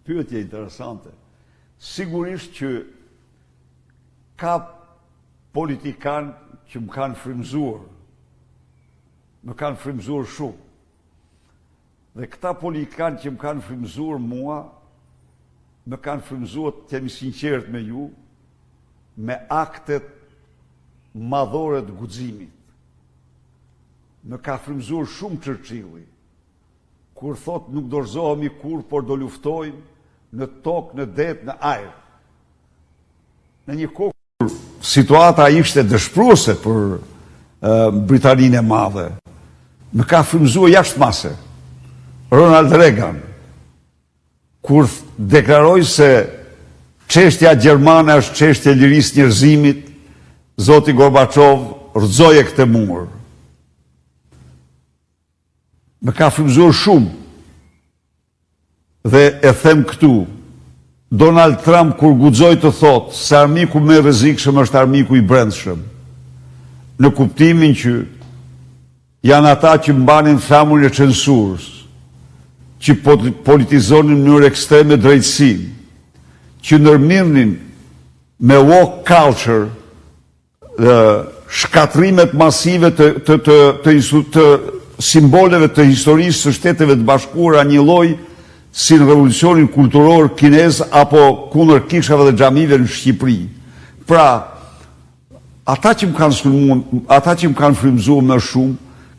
pyetje interesante. Sigurisht që ka politikan që më kanë frymzuar. Më kanë frymzuar shumë. Dhe këta politikan që më kanë frymzuar mua, më kanë frymzuar, të jemi sinqert me ju, me aktet madhore të guximit. Më ka frymzuar shumë Churchilli, kur thot nuk dorëzohemi kur, por do luftojmë në tokë, në det, në ajër. Në një kohë kur situata ishte dëshpëruese për Britaninë e Madhe, më ka frymzuar jashtëmase Ronald Reagan, kur deklaroi se çështja gjermane është çështja e lirisë njerëzimit, zoti Gorbaçov rrëzoje këtë mur. Më ka frymzuar shumë. Dhe e them këtu, Donald Trump kur guxoi të thotë se armiku më i rrezikshëm është armiku i brendshëm, në kuptimin që janë ata që mbanin flamurin e censurës, që politizonin në mënyrë ekstreme drejtësinë, që ndërmirnin me woke culture shkatrimet masive të simboleve të historisë së Shteteve të Bashkuara, një lloj si në revolucionin kulturor kinez apo kundër kishave dhe xhamive në Shqipëri. Pra, ata që më kanë frymzuar më shumë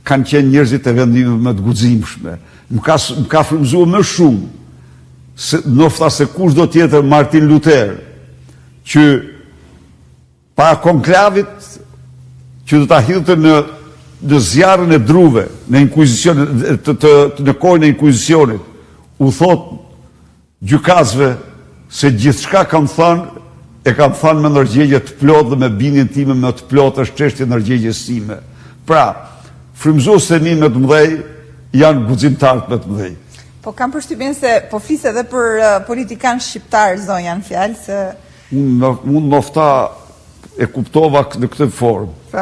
kanë qenë njerëzit e vendimeve më të guximshme. Më ka frymzuar më shumë nofta se kushdo tjetër Martin Luther, që para konklavit që do ta hidhte në zjarrin e druve, në inkuzicion, në kohën e inkvizicionit, u thot gjykatësve se gjithçka kam thënë, e kam thënë me ndërgjegje të plotë dhe me bindjen time më të plotë është çështja e ndërgjegjes sime. Pra, frymzuesit e mi më të mëdhej janë guximtarët më të mëdhej. Po kam përshtypjen se po flisë edhe për politikanë shqiptar, zonja në fjalë se unë nofta e kuptova në këtë formë.